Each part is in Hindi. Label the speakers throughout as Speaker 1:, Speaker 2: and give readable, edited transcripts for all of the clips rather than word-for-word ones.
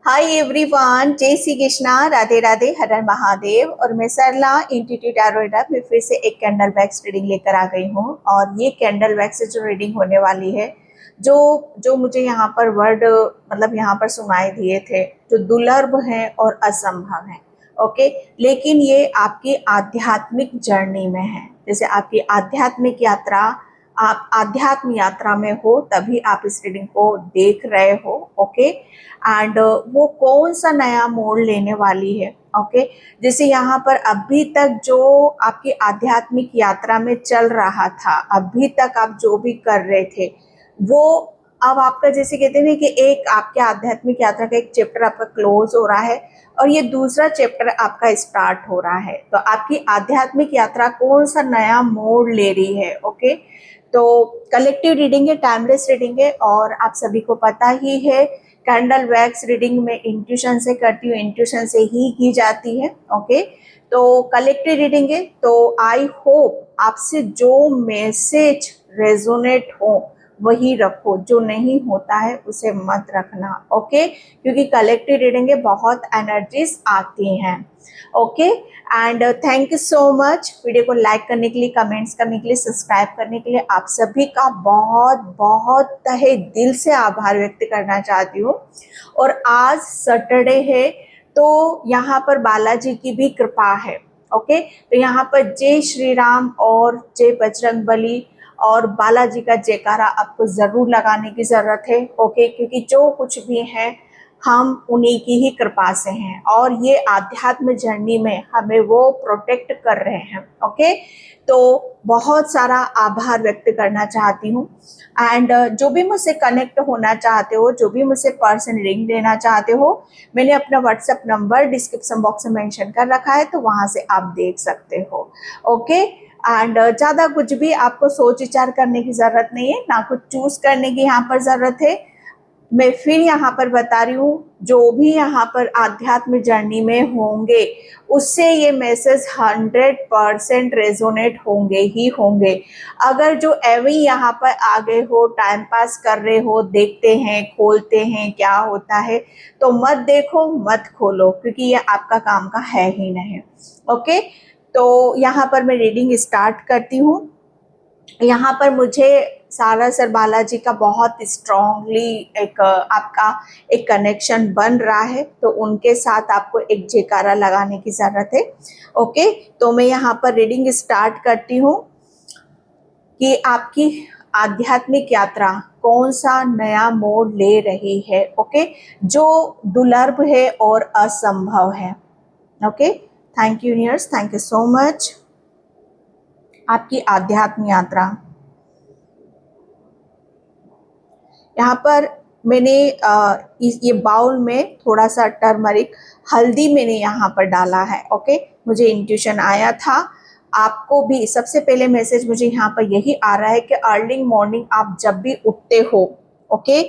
Speaker 1: हाय एवरीवन, जय श्री कृष्णा, राधे राधे, हर हर महादेव। और मैं सरला इंस्टीट्यूट आरोडा में फिर से एक कैंडल वैक्स रीडिंग लेकर आ गई हूँ। और ये कैंडल वैक्स से जो रीडिंग होने वाली है, जो जो मुझे यहाँ पर वर्ड मतलब यहाँ पर सुनाई दिए थे, जो दुर्लभ है और असंभव है। ओके, लेकिन ये आपकी आध्यात्मिक जर्नी में है। जैसे आपकी आध्यात्मिक यात्रा, आप आध्यात्म यात्रा में हो तभी आप इस रीडिंग को देख रहे हो। ओके, एंड वो कौन सा नया मोड़ लेने वाली है। ओके, जैसे यहाँ पर अभी तक जो आपकी आध्यात्मिक यात्रा में चल रहा था, अभी तक आप जो भी कर रहे थे, वो अब आपका, जैसे कहते हैं ना कि एक आपके आध्यात्मिक यात्रा का एक चैप्टर आपका क्लोज हो रहा है और ये दूसरा चैप्टर आपका स्टार्ट हो रहा है। तो आपकी आध्यात्मिक यात्रा कौन सा नया मोड़ ले रही है। ओके, तो कलेक्टिव रीडिंग है, टाइमलेस रीडिंग है, और आप सभी को पता ही है कैंडल वैक्स रीडिंग में इंट्यूशन से करती हूँ, इंट्यूशन से ही की जाती है। ओके, तो कलेक्टिव रीडिंग है, तो आई होप आपसे जो मैसेज रेजोनेट हो वही रखो, जो नहीं होता है उसे मत रखना। ओके, क्योंकि कलेक्टिव रीडिंग है, बहुत एनर्जीज आती हैं। Okay, and thank you so much video को लाइक करने के लिए, कमेंट्स करने के लिए, सब्सक्राइब करने के लिए। आप सभी का बहुत बहुत तहे दिल से आभार व्यक्त करना चाहती हूँ। और आज सैटरडे है, तो यहाँ पर बालाजी की भी कृपा है। ओके, तो यहाँ पर जय श्री राम और जय बजरंग बली और बालाजी का जयकारा आपको जरूर लगाने की जरूरत है। ओके, क्योंकि जो कुछ भी है हम उन्हीं की ही कृपा से हैं और ये आध्यात्म जर्नी में हमें वो प्रोटेक्ट कर रहे हैं। ओके, तो बहुत सारा आभार व्यक्त करना चाहती हूँ। एंड जो भी मुझसे कनेक्ट होना चाहते हो, जो भी मुझसे पर्सन रीडिंग लेना चाहते हो, मैंने अपना व्हाट्सएप नंबर डिस्क्रिप्शन बॉक्स में मेंशन कर रखा है, तो वहाँ से आप देख सकते हो। ओके, एंड ज़्यादा कुछ भी आपको सोच विचार करने की ज़रूरत नहीं है, ना कुछ चूज करने की यहाँ पर ज़रूरत है। मैं फिर यहाँ पर बता रही हूँ, जो भी यहाँ पर आध्यात्म जर्नी में होंगे उससे ये मैसेज 100% रेजोनेट होंगे ही होंगे। अगर जो एवं यहाँ पर आ गए हो, टाइम पास कर रहे हो, देखते हैं खोलते हैं क्या होता है, तो मत देखो मत खोलो, क्योंकि ये आपका काम का है ही नहीं। ओके, तो यहाँ पर मैं रीडिंग स्टार्ट करती हूँ। यहाँ पर मुझे सारा सर बालाजी का बहुत स्ट्रांगली एक आपका एक कनेक्शन बन रहा है, तो उनके साथ आपको एक जयकारा लगाने की ज़रूरत है। ओके, तो मैं यहाँ पर रीडिंग स्टार्ट करती हूँ कि आपकी आध्यात्मिक यात्रा कौन सा नया मोड़ ले रही है। ओके, जो दुर्लभ है और असंभव है। Okay, thank you universe, thank you so much. आपकी आध्यात्म यात्रा, यहाँ पर मैंने ये बाउल में थोड़ा सा टर्मरिक हल्दी मैंने यहाँ पर डाला है। ओके, मुझे इंट्यूशन आया था, आपको भी सबसे पहले मैसेज मुझे यहाँ पर यही आ रहा है कि अर्ली मॉर्निंग आप जब भी उठते हो, ओके,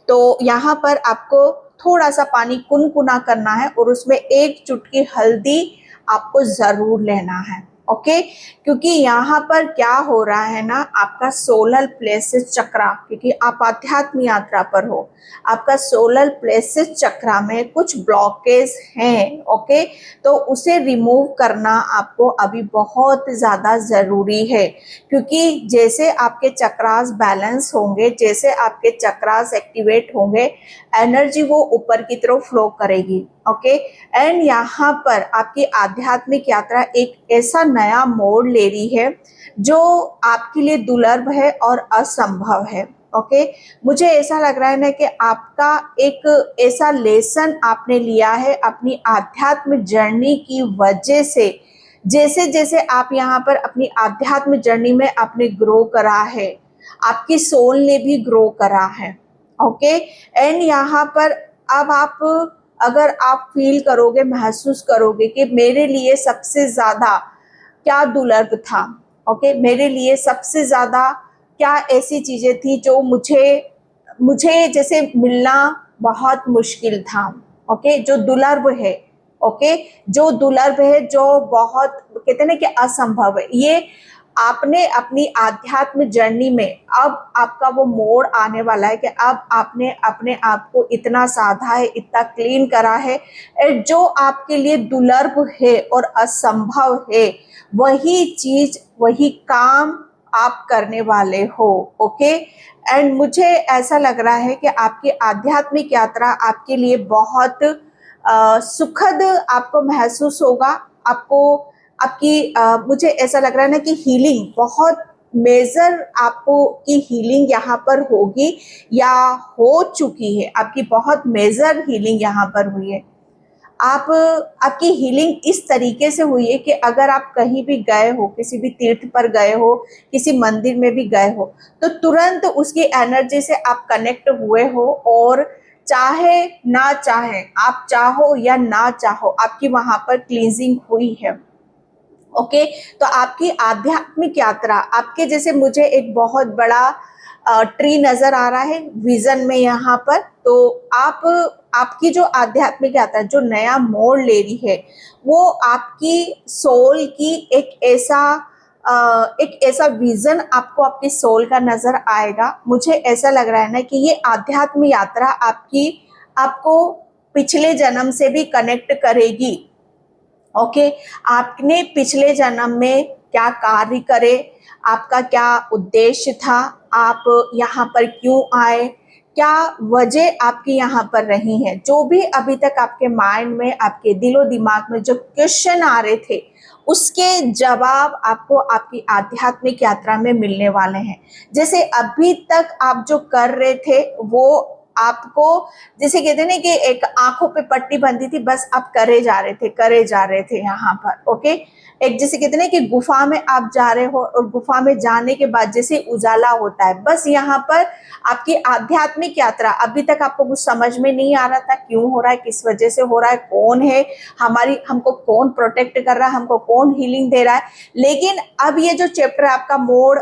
Speaker 1: तो यहाँ पर आपको थोड़ा सा पानी कुनकुना करना है और उसमें एक चुटकी हल्दी आपको ज़रूर लेना है। ओके, क्योंकि यहाँ पर क्या हो रहा है ना, आपका सोलर प्लेसेस चक्रा, क्योंकि आप आध्यात्म यात्रा पर हो, आपका सोलर प्लेसेस चक्रा में कुछ ब्लॉकेज हैं। ओके, तो उसे रिमूव करना आपको अभी बहुत ज़्यादा ज़रूरी है, क्योंकि जैसे आपके चक्रास बैलेंस होंगे, जैसे आपके चक्रास एक्टिवेट होंगे, एनर्जी वो ऊपर की तरफ फ्लो करेगी। ओके, एंड यहाँ पर आपकी आध्यात्मिक यात्रा एक ऐसा नया मोड़ ले रही है जो आपके लिए दुर्लभ है और असंभव है। ओके, मुझे ऐसा लग रहा है ना कि आपका एक ऐसा लेसन आपने लिया है अपनी आध्यात्म जर्नी की वजह से। जैसे जैसे आप यहाँ पर अपनी आध्यात्म जर्नी में आपने ग्रो करा है, आपकी सोल ने भी ग्रो करा है। ओके, एंड यहाँ पर अब आप, अगर आप फील करोगे, महसूस करोगे कि मेरे लिए सबसे ज़्यादा क्या दुर्लभ था। ओके, मेरे लिए सबसे ज़्यादा क्या ऐसी चीज़ें थी जो मुझे मुझे जैसे मिलना बहुत मुश्किल था। ओके, जो दुर्लभ है, ओके, जो दुर्लभ है, जो बहुत कहते हैं ना कि असंभव है, ये आपने अपनी आध्यात्म जर्नी में अब आपका वो मोड़ आने वाला है कि अब आपने अपने आप को इतना साधा है, इतना क्लीन करा है, जो आपके लिए दुर्लभ है और असंभव है, वही चीज, वही काम आप करने वाले हो। ओके। एंड मुझे ऐसा लग रहा है कि आपकी आध्यात्मिक यात्रा आपके लिए बहुत सुखद आपको महसूस होगा। आपको आपकी मुझे ऐसा लग रहा है ना कि हीलिंग बहुत मेजर आपको की हीलिंग यहाँ पर होगी या हो चुकी है। आपकी बहुत मेजर हीलिंग यहाँ पर हुई है। आप आपकी हीलिंग इस तरीके से हुई है कि अगर आप कहीं भी गए हो, किसी भी तीर्थ पर गए हो, किसी मंदिर में भी गए हो, तो तुरंत उसकी एनर्जी से आप कनेक्ट हुए हो और चाहे ना चाहे, आप चाहो या ना चाहो, आपकी वहां पर क्लींजिंग हुई है। ओके। तो आपकी आध्यात्मिक यात्रा, आपके जैसे मुझे एक बहुत बड़ा ट्री नजर आ रहा है विजन में यहाँ पर। तो आप आपकी जो आध्यात्मिक यात्रा जो नया मोड़ ले रही है, वो आपकी सोल की एक ऐसा विजन आपको आपकी सोल का नजर आएगा। मुझे ऐसा लग रहा है ना कि ये आध्यात्मिक यात्रा आपको पिछले जन्म से भी कनेक्ट करेगी। ओके। आपने पिछले जन्म में क्या कार्य करे, आपका क्या उद्देश्य था, आप यहाँ पर क्यों आए, क्या वजह आपकी यहाँ पर रही है, जो भी अभी तक आपके माइंड में, आपके दिलो दिमाग में जो क्वेश्चन आ रहे थे, उसके जवाब आपको आपकी आध्यात्मिक यात्रा में मिलने वाले हैं। जैसे अभी तक आप जो कर रहे थे वो आपको, जैसे कहते हैं ना कि एक आंखों पे पट्टी बंधी थी, बस आप करे जा रहे थे यहाँ पर। ओके। एक जैसे कहते हैं ना कि गुफा में आप जा रहे हो और गुफा में जाने के बाद जैसे उजाला होता है, बस यहाँ पर आपकी आध्यात्मिक यात्रा, अभी तक आपको कुछ समझ में नहीं आ रहा था क्यों हो रहा है, किस वजह से हो रहा है, कौन है हमको कौन प्रोटेक्ट कर रहा है, हमको कौन हीलिंग दे रहा है। लेकिन अब ये जो चैप्टर आपका मोड़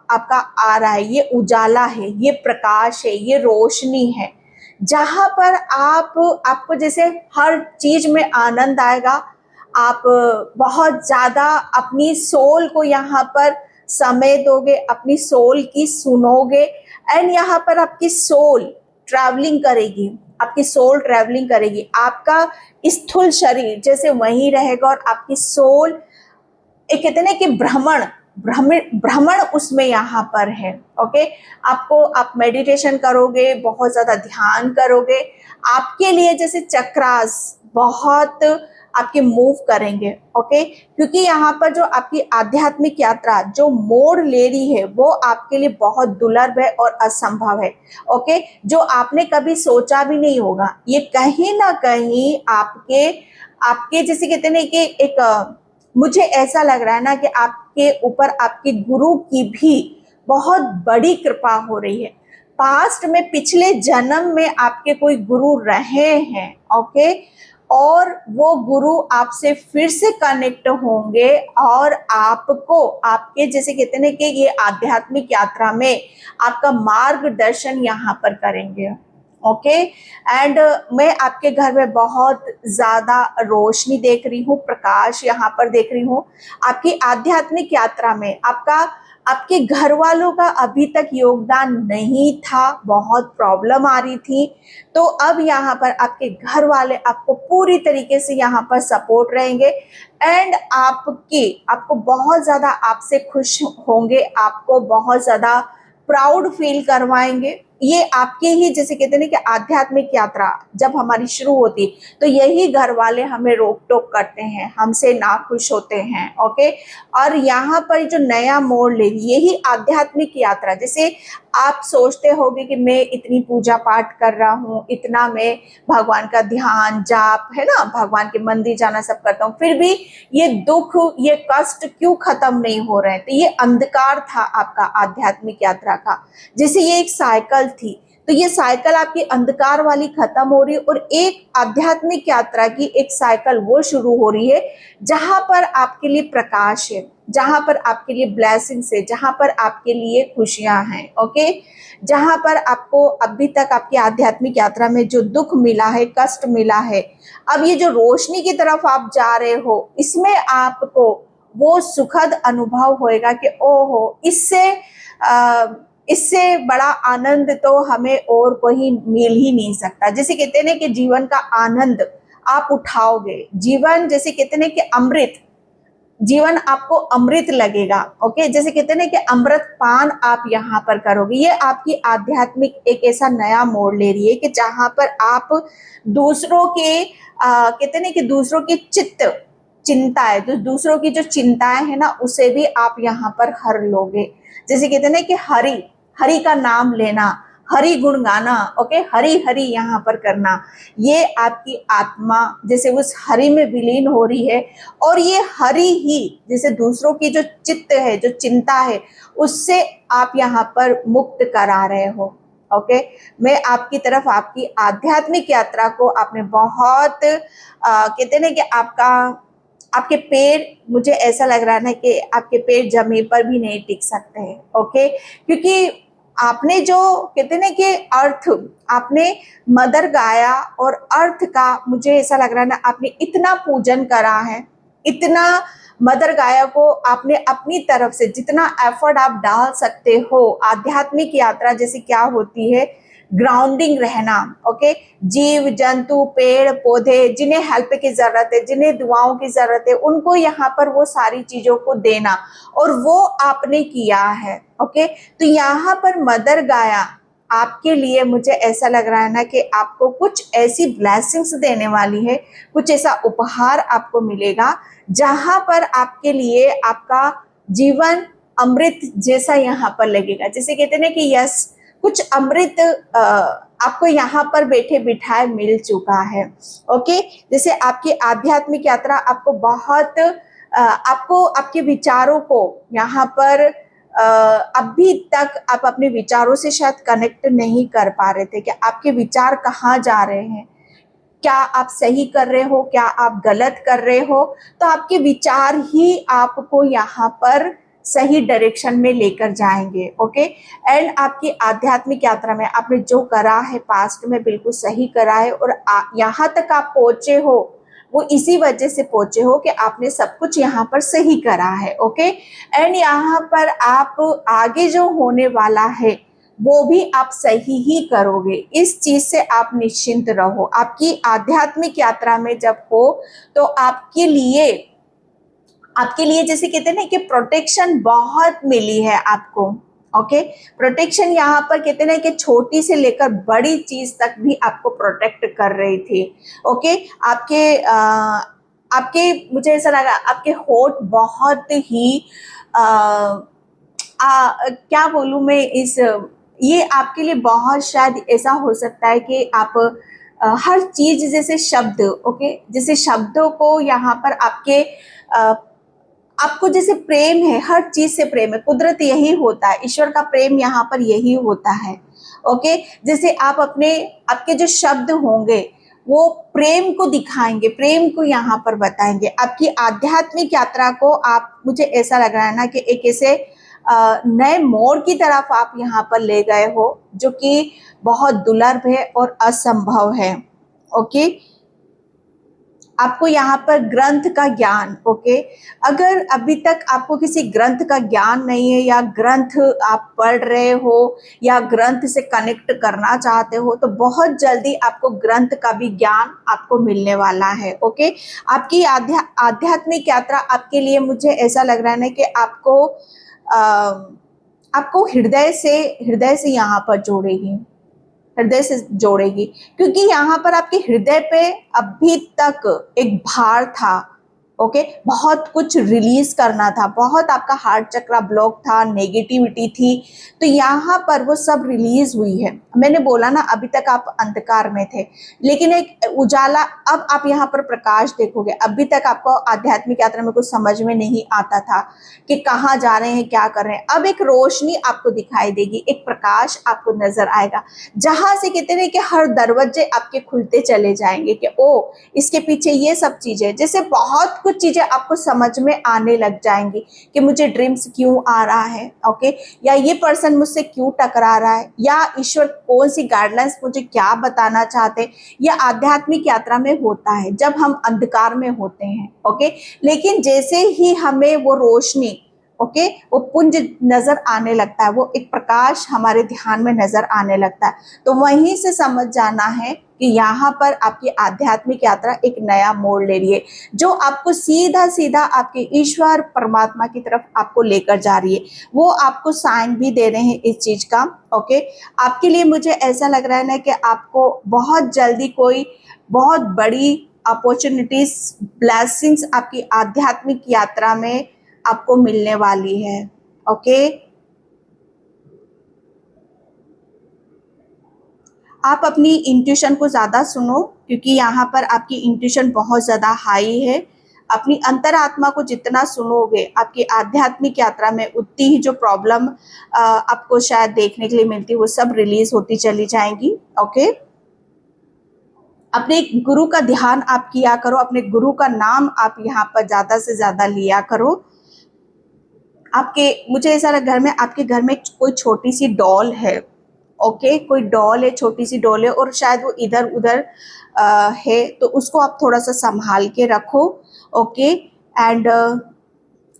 Speaker 1: आपका आ रहा है, ये उजाला है, ये प्रकाश है, ये रोशनी है, जहां पर आपको जैसे हर चीज में आनंद आएगा। आप बहुत ज्यादा अपनी सोल को यहाँ पर समय दोगे, अपनी सोल की सुनोगे, एंड यहाँ पर आपकी सोल ट्रैवलिंग करेगी, आपकी सोल ट्रैवलिंग करेगी। आपका स्थूल शरीर जैसे वहीं रहेगा और आपकी सोल एक कहते हैं कि भ्रमण उसमें यहाँ पर है। ओके। आप मेडिटेशन करोगे, बहुत ज्यादा ध्यान करोगे, आपके लिए जैसे चक्रास बहुत आपके मूव करेंगे। ओके। क्योंकि यहाँ पर जो आपकी आध्यात्मिक यात्रा जो मोड़ ले रही है, वो आपके लिए बहुत दुर्लभ है और असंभव है। ओके। जो आपने कभी सोचा भी नहीं होगा, ये कहीं ना कहीं आपके आपके जैसे कहते हैं कि मुझे ऐसा लग रहा है ना कि आपके ऊपर आपके गुरु की भी बहुत बड़ी कृपा हो रही है। पास्ट में, पिछले जन्म में आपके कोई गुरु रहे हैं। ओके। और वो गुरु आपसे फिर से कनेक्ट होंगे और आपको आपके जैसे कहते हैं कि ये आध्यात्मिक यात्रा में आपका मार्गदर्शन यहाँ पर करेंगे। ओके। एंड मैं आपके घर में बहुत ज्यादा रोशनी देख रही हूँ, प्रकाश यहाँ पर देख रही हूँ। आपकी आध्यात्मिक यात्रा में आपके घर वालों का अभी तक योगदान नहीं था, बहुत प्रॉब्लम आ रही थी। तो अब यहाँ पर आपके घर वाले आपको पूरी तरीके से यहाँ पर सपोर्ट रहेंगे, एंड आपको बहुत ज्यादा आपसे खुश होंगे, आपको बहुत ज्यादा प्राउड फील करवाएंगे। ये आपके ही जैसे कहते हैं कि आध्यात्मिक यात्रा जब हमारी शुरू होती, तो यही घर वाले हमें रोक टोक करते हैं, हमसे नाखुश होते हैं। ओके। और यहाँ पर जो नया मोड़ ले, यही आध्यात्मिक यात्रा, जैसे आप सोचते होंगे कि मैं इतनी पूजा पाठ कर रहा हूँ, इतना मैं भगवान का ध्यान जाप है ना, भगवान के मंदिर जाना सब करता हूँ, फिर भी ये दुख, ये कष्ट क्यों खत्म नहीं हो रहे हैं। तो ये अंधकार था आपका आध्यात्मिक यात्रा का, जैसे ये एक साइकिल थी। तो ये साइकिल आपकी अंधकार वाली खत्म हो रही है और एक आध्यात्मिक यात्रा की एक साइकिल वो शुरू हो रही है, जहां पर आपके लिए प्रकाश है, जहां पर आपके लिए ब्लेसिंग्स है, जहां पर आपके लिए खुशियां हैं। ओके। जहां पर आपको अभी तक आपकी आध्यात्मिक यात्रा में जो दुख मिला है, कष्ट मिला है, अब ये जो रोशनी की तरफ आप जा रहे हो, इसमें आपको वो सुखद अनुभव होएगा कि ओहो, इससे बड़ा आनंद तो हमें और कोई मिल ही नहीं सकता। जैसे कहते हैं ना कि जीवन का आनंद आप उठाओगे, जीवन जैसे कहते हैं कि अमृत, जीवन आपको अमृत लगेगा। ओके, जैसे कहते हैं ना कि अमृत पान आप यहाँ पर करोगे। ये आपकी आध्यात्मिक एक ऐसा नया मोड़ ले रही है कि जहां पर आप दूसरों के कहते हैं ना कि दूसरों की चिंता है, तो दूसरों की जो चिंताएं है ना, उसे भी आप यहाँ पर हर लोगे। जैसे कहते हैं ना कि हरि हरि का नाम लेना, हरि गुण गाना, ओके, हरि हरि यहाँ पर करना, ये आपकी आत्मा जैसे उस हरि में विलीन हो रही है। और ये हरि ही जैसे दूसरों की जो चित्त है, जो चिंता है, उससे आप यहाँ पर मुक्त करा रहे हो। ओके, मैं आपकी तरफ आपकी आध्यात्मिक यात्रा को आपने बहुत कहते हैं ना कि आपके पैर, मुझे ऐसा लग रहा है ना कि आपके पैर जमीन पर भी नहीं टिक सकते हैं। ओके, क्योंकि आपने जो कहते हैं ना कि अर्थ, आपने मदर गाया और अर्थ का मुझे ऐसा लग रहा है ना, आपने इतना पूजन करा है, इतना मदर गाया को आपने अपनी तरफ से जितना एफर्ट आप डाल सकते हो। आध्यात्मिक यात्रा जैसे क्या होती है, ग्राउंडिंग रहना। ओके, जीव जंतु पेड़ पौधे जिन्हें हेल्प की जरूरत है, जिन्हें दुआओं की जरूरत है, उनको यहाँ पर वो सारी चीजों को देना, और वो आपने किया है। ओके, तो यहाँ पर मदर गाया आपके लिए मुझे ऐसा लग रहा है ना कि आपको कुछ ऐसी ब्लेसिंग्स देने वाली है, कुछ ऐसा उपहार आपको मिलेगा जहां पर आपके लिए आपका जीवन अमृत जैसा यहाँ पर लगेगा। जैसे कहते हैं ना कि यस, कुछ अमृत आपको यहाँ पर बैठे बिठाए मिल चुका है। ओके, जैसे आपकी आध्यात्मिक यात्रा आपको बहुत आपको आपके विचारों को यहाँ पर अभी तक आप अपने विचारों से शायद कनेक्ट नहीं कर पा रहे थे कि आपके विचार कहाँ जा रहे हैं, क्या आप सही कर रहे हो, क्या आप गलत कर रहे हो। तो आपके विचार ही आपको यहाँ पर सही डायरेक्शन में लेकर जाएंगे। ओके, एंड आपकी आध्यात्मिक यात्रा में आपने जो करा है पास्ट में बिल्कुल सही करा है, और यहाँ तक आप पहुंचे हो वो इसी वजह से पहुंचे हो कि आपने सब कुछ यहाँ पर सही करा है। ओके, एंड यहाँ पर आप आगे जो होने वाला है वो भी आप सही ही करोगे, इस चीज से आप निश्चिंत रहो। आपकी आध्यात्मिक यात्रा में जब हो तो आपके लिए जैसे कहते हैं ना कि प्रोटेक्शन बहुत मिली है आपको। ओके, प्रोटेक्शन यहाँ पर कहते हैं ना कि छोटी से लेकर बड़ी चीज तक भी आपको प्रोटेक्ट कर रही थी। ओके, आपके मुझे ऐसा लगा आपके होठ बहुत ही क्या बोलूं मैं, ये आपके लिए बहुत शायद ऐसा हो सकता है कि आप हर चीज जैसे शब्द, ओके, जैसे शब्दों को यहाँ पर आपको जैसे प्रेम है, हर चीज से प्रेम है, कुदरत यही होता है, ईश्वर का प्रेम यहाँ पर यही होता है। ओके, जैसे आपके जो शब्द होंगे वो प्रेम को दिखाएंगे, प्रेम को यहाँ पर बताएंगे। आपकी आध्यात्मिक यात्रा को मुझे ऐसा लग रहा है ना कि एक ऐसे नए मोड़ की तरफ आप यहाँ पर ले गए हो जो कि बहुत दुर्लभ है और असंभव है। ओके, आपको यहाँ पर ग्रंथ का ज्ञान, ओके, अगर अभी तक आपको किसी ग्रंथ का ज्ञान नहीं है, या ग्रंथ आप पढ़ रहे हो या ग्रंथ से कनेक्ट करना चाहते हो, तो बहुत जल्दी आपको ग्रंथ का भी ज्ञान आपको मिलने वाला है। ओके, आपकी आध्यात्मिक यात्रा आपके लिए मुझे ऐसा लग रहा है ना कि आपको हृदय से यहाँ पर हृदय से जोड़ेगी, क्योंकि यहाँ पर आपके हृदय पे अभी तक एक भार था। ओके, बहुत कुछ रिलीज करना था, बहुत आपका हार्ट चक्रा ब्लॉक था, नेगेटिविटी थी, तो यहाँ पर वो सब रिलीज हुई है। मैंने बोला ना अभी तक आप अंधकार में थे, लेकिन एक उजाला, अब आप यहाँ पर प्रकाश देखोगे। अभी तक आपको आध्यात्मिक यात्रा में कुछ समझ में नहीं आता था कि कहाँ जा रहे हैं, क्या कर रहे हैं। अब एक रोशनी आपको दिखाई देगी, एक प्रकाश आपको नजर आएगा, जहां से कहते हैं कि हर दरवाजे आपके खुलते चले जाएंगे कि ओ, इसके पीछे ये सब चीजें, जैसे बहुत कुछ चीजें आपको समझ में आने लग जाएंगी कि मुझे ड्रीम्स क्यों आ रहा है, ओके, या ये पर्सन मुझसे क्यों टकरा रहा है, या ईश्वर कौन सी गाइडलाइंस मुझे क्या बताना चाहते हैं। यह आध्यात्मिक यात्रा में होता है जब हम अंधकार में होते हैं, ओके। लेकिन जैसे ही हमें वो रोशनी, ओके, वो पुंज नजर आने लगता है, वो एक प्रकाश हमारे ध्यान में नजर आने लगता है, तो वहीं से समझ जाना है कि यहाँ पर आपकी आध्यात्मिक यात्रा एक नया मोड़ ले रही है, जो आपको सीधा सीधा आपके ईश्वर परमात्मा की तरफ आपको लेकर जा रही है। वो आपको साइन भी दे रहे हैं इस चीज का, ओके। आपके लिए मुझे ऐसा लग रहा है ना कि आपको बहुत जल्दी कोई बहुत बड़ी अपॉर्चुनिटीज, ब्लेसिंग्स आपकी आध्यात्मिक यात्रा में आपको मिलने वाली है, ओके। आप अपनी इंट्यूशन को ज़्यादा सुनो, क्योंकि यहाँ पर आपकी इंट्यूशन बहुत ज़्यादा हाई है। अपनी अंतरात्मा को जितना सुनोगे, आपकी आध्यात्मिक यात्रा में उतनी ही जो प्रॉब्लम आपको शायद देखने के लिए मिलती है वो सब रिलीज होती चली जाएंगी, ओके। अपने गुरु का ध्यान आप किया करो, अपने गुरु का नाम आप यहाँ पर ज़्यादा से ज़्यादा लिया करो। आपके, मुझे ऐसा लगा घर में, आपके घर में कोई छोटी सी डॉल है, ओके, कोई डॉल है, छोटी सी डॉल है, और शायद वो इधर उधर है, तो उसको आप थोड़ा सा संभाल के रखो, ओके। एंड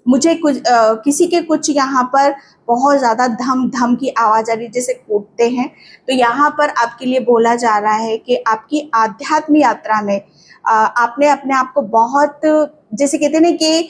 Speaker 1: मुझे कुछ किसी के कुछ यहाँ पर बहुत ज़्यादा धम धम की आवाज़ आ रही है, जैसे कूदते हैं, तो यहाँ पर आपके लिए बोला जा रहा है कि आपकी आध्यात्मिक यात्रा में आपने अपने आप को बहुत, जैसे कहते हैं ना कि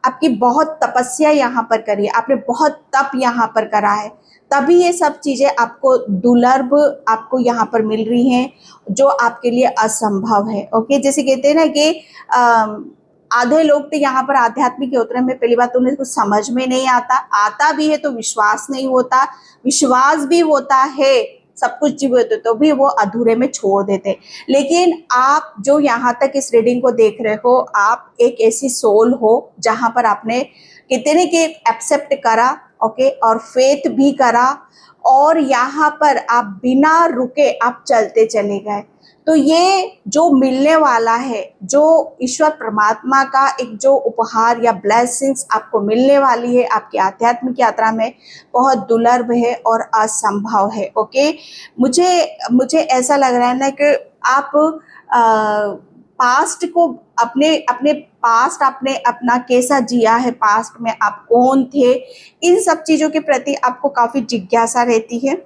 Speaker 1: आपकी बहुत तपस्या यहाँ पर करी है, आपने बहुत तप यहाँ पर करा है, तभी ये सब चीज़ें आपको दुर्लभ आपको यहाँ पर मिल रही हैं, जो आपके लिए असंभव है, ओके। जैसे कहते हैं ना कि आधे लोग तो यहाँ पर आध्यात्मिक यात्रा में पहली बात तो उन्हें कुछ समझ में नहीं आता, आता भी है तो विश्वास नहीं होता, विश्वास भी होता है, सब कुछ जीव होते तो भी वो अधूरे में छोड़ देते। लेकिन आप जो यहाँ तक इस रीडिंग को देख रहे हो, आप एक ऐसी सोल हो जहाँ पर आपने कितने के एक्सेप्ट करा, ओके, और फेथ भी करा, और यहाँ पर आप बिना रुके आप चलते चले गए। तो ये जो मिलने वाला है, जो ईश्वर परमात्मा का एक जो उपहार या ब्लेसिंग्स आपको मिलने वाली है आपकी आध्यात्मिक यात्रा में, बहुत दुर्लभ है और असंभव है, ओके। मुझे ऐसा लग रहा है ना कि आप पास्ट को, अपने अपने पास्ट, आपने अपना कैसा जिया है, पास्ट में आप कौन थे, इन सब चीज़ों के प्रति आपको काफ़ी जिज्ञासा रहती है,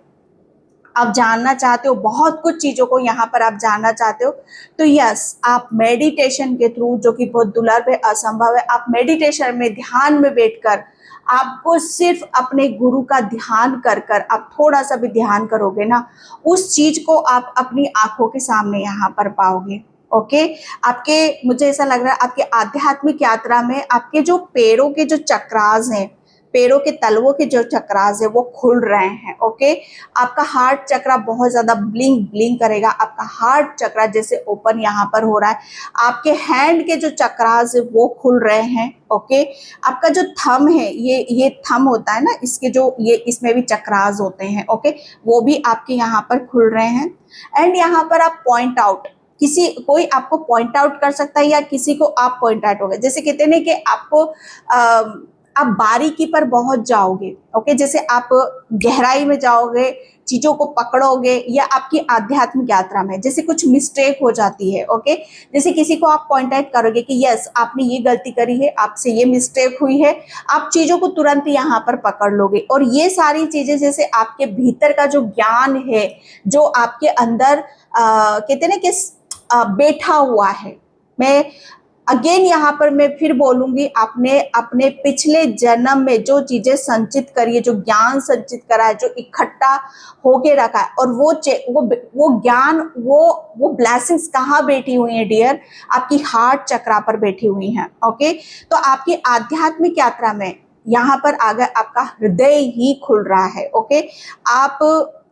Speaker 1: आप जानना चाहते हो, बहुत कुछ चीज़ों को यहाँ पर आप जानना चाहते हो। तो यस, आप मेडिटेशन के थ्रू, जो कि बहुत दुर्लभ है, असंभव है, आप मेडिटेशन में ध्यान में बैठकर आपको सिर्फ अपने गुरु का ध्यान कर कर आप थोड़ा सा भी ध्यान करोगे ना, उस चीज को आप अपनी आंखों के सामने यहाँ पर पाओगे, ओके। आपके, मुझे ऐसा लग रहा है आपके आध्यात्मिक यात्रा में आपके जो पैरों के जो चक्रास हैं, पैरों के तलवों के जो चक्रास है वो खुल रहे हैं, ओके। आपका हार्ट चक्रा बहुत ज्यादा ब्लिंक ब्लिंक करेगा, आपका हार्ट चक्रा जैसे ओपन यहाँ पर हो रहा है, आपके हैंड के जो चक्रास है वो खुल रहे हैं, ओके। आपका जो थंब है, ये थंब होता है ना, इसके जो ये इसमें भी चक्रास होते हैं, ओके, वो भी आपके यहाँ पर खुल रहे हैं। एंड यहाँ पर आप पॉइंट आउट, कोई आपको पॉइंट आउट कर सकता है या किसी को आप पॉइंट आउट हो गए, जैसे कहते हैं कि आपको आप बारीकी पर बहुत जाओगे, ओके, जैसे आप गहराई में जाओगे, चीजों को पकड़ोगे, या आपकी आध्यात्मिक यात्रा में जैसे कुछ मिस्टेक हो जाती है, ओके, जैसे किसी को आप पॉइंट आउट करोगे कि यस आपने ये गलती करी है, आपसे ये मिस्टेक हुई है, आप चीजों को तुरंत यहाँ पर पकड़ लोगे, और ये सारी चीजें जैसे आपके भीतर का जो ज्ञान है, जो आपके अंदर कहते हैं कि बैठा हुआ है। मैं अगेन यहाँ पर मैं फिर बोलूंगी, आपने अपने पिछले जन्म में जो चीजें संचित करी है, जो ज्ञान संचित करा है, जो इकट्ठा होके रखा है, और वो ज्ञान, वो ब्लेसिंग्स कहाँ बैठी हुई है डियर, आपकी हार्ट चक्रा पर बैठी हुई हैं, ओके। तो आपकी आध्यात्मिक यात्रा में यहाँ पर आगे आपका हृदय ही खुल रहा है, ओके। आप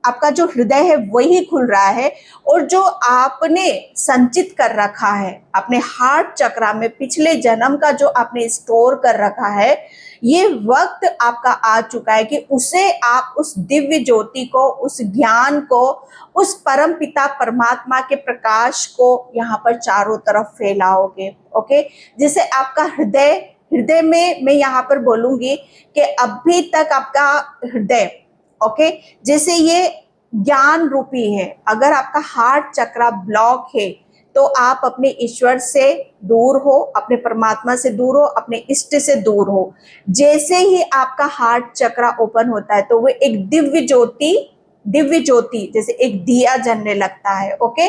Speaker 1: आपका जो हृदय है वही खुल रहा है, और जो आपने संचित कर रखा है अपने हार्ट चक्रा में, पिछले जन्म का जो आपने स्टोर कर रखा है, ये वक्त आपका आ चुका है कि उसे आप उस दिव्य ज्योति को, उस ज्ञान को, उस परम पिता परमात्मा के प्रकाश को यहाँ पर चारों तरफ फैलाओगे। ओके, जिससे आपका हृदय, हृदय में मैं यहाँ पर बोलूंगी कि अभी तक आपका हृदय, ओके, जैसे ये ज्ञान रूपी है, अगर आपका हार्ट चक्रा ब्लॉक है तो आप अपने ईश्वर से दूर हो, अपने परमात्मा से दूर हो, इष्ट इष्ट से दूर हो। जैसे ही आपका हार्ट चक्रा ओपन होता है तो वो एक दिव्य ज्योति जैसे एक दिया जलने लगता है। ओके,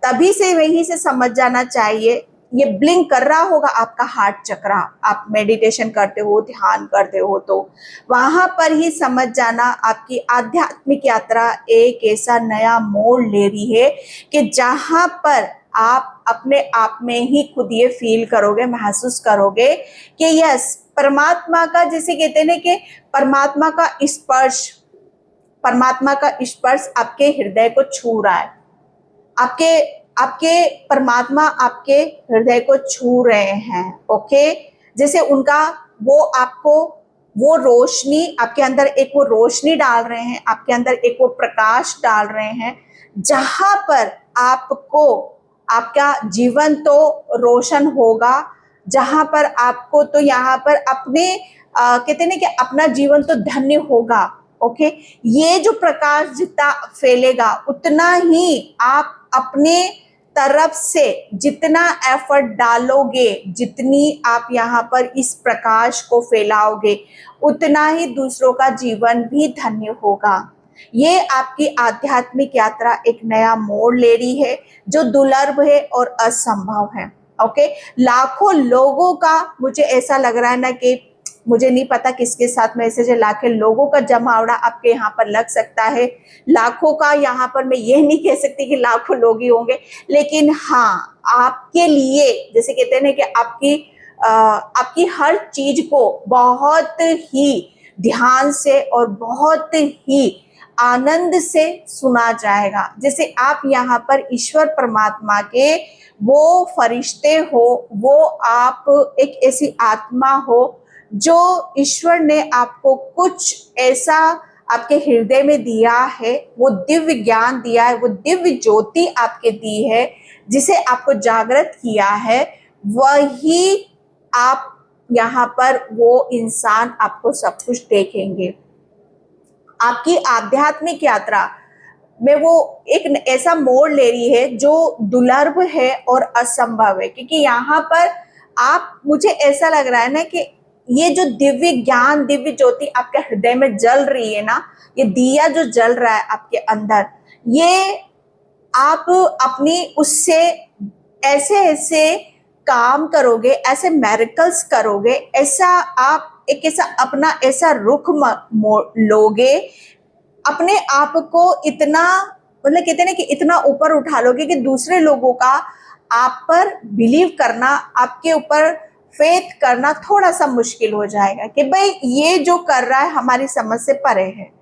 Speaker 1: तभी से वहीं से समझ जाना चाहिए, ये ब्लिंक कर रहा होगा आपका हार्ट चक्रा, आप मेडिटेशन करते हो, ध्यान करते हो, तो वहां पर ही समझ जाना आपकी आध्यात्मिक यात्रा एक ऐसा नया मोड़ ले रही है कि जहां पर आप अपने आप में ही खुद ये फील करोगे, महसूस करोगे कि यस, परमात्मा का, जैसे कहते हैं ना कि परमात्मा का स्पर्श आपके हृदय को छू रहा है, आपके परमात्मा आपके हृदय को छू रहे हैं। ओके, जैसे उनका वो रोशनी आपके अंदर, एक वो रोशनी डाल रहे हैं, आपके अंदर एक वो प्रकाश डाल रहे हैं, जहां पर आपको आपका जीवन तो रोशन होगा, जहां पर आपको तो यहाँ पर अपने कहते हैं कि अपना जीवन तो धन्य होगा। ओके, ये जो प्रकाश जितना फैलेगा उतना ही आप अपने तरफ से जितना एफर्ट डालोगे, जितनी आप यहाँ पर इस प्रकाश को फैलाओगे, उतना ही दूसरों का जीवन भी धन्य होगा। ये आपकी आध्यात्मिक यात्रा एक नया मोड़ ले रही है जो दुर्लभ है और असंभव है। ओके, लाखों लोगों का, मुझे ऐसा लग रहा है ना कि मुझे नहीं पता किसके साथ मैसेज है, लाखों लोगों का जमावड़ा आपके यहाँ पर लग सकता है। लाखों का यहाँ पर मैं ये नहीं कह सकती कि लाखों लोग ही होंगे, लेकिन हाँ, आपके लिए, जैसे कहते हैं ना कि आपकी हर चीज को बहुत ही ध्यान से और बहुत ही आनंद से सुना जाएगा। जैसे आप यहाँ पर ईश्वर परमात्मा के वो फरिश्ते हो, वो आप एक ऐसी आत्मा हो जो ईश्वर ने आपको कुछ ऐसा आपके हृदय में दिया है, वो दिव्य ज्ञान दिया है, वो दिव्य ज्योति आपके दी है, जिसे आपको जागृत किया है, वही आप यहाँ पर वो इंसान आपको सब कुछ देखेंगे। आपकी आध्यात्मिक यात्रा में वो एक ऐसा मोड़ ले रही है जो दुर्लभ है और असंभव है, क्योंकि यहाँ पर आप, मुझे ऐसा लग रहा है ना कि ये जो दिव्य ज्ञान, दिव्य ज्योति आपके हृदय में जल रही है ना, ये दिया जो जल रहा है आपके अंदर, ये आप अपनी उससे ऐसे ऐसे काम करोगे, ऐसे मैरिकल्स करोगे, ऐसा आप एक ऐसा अपना ऐसा रुख लोगे, अपने आप को इतना, मतलब कहते हैं ना कि इतना ऊपर उठा लोगे कि दूसरे लोगों का आप पर बिलीव करना, आपके ऊपर फेथ करना थोड़ा सा मुश्किल हो जाएगा कि भाई ये जो कर रहा है हमारी समझ से परे है,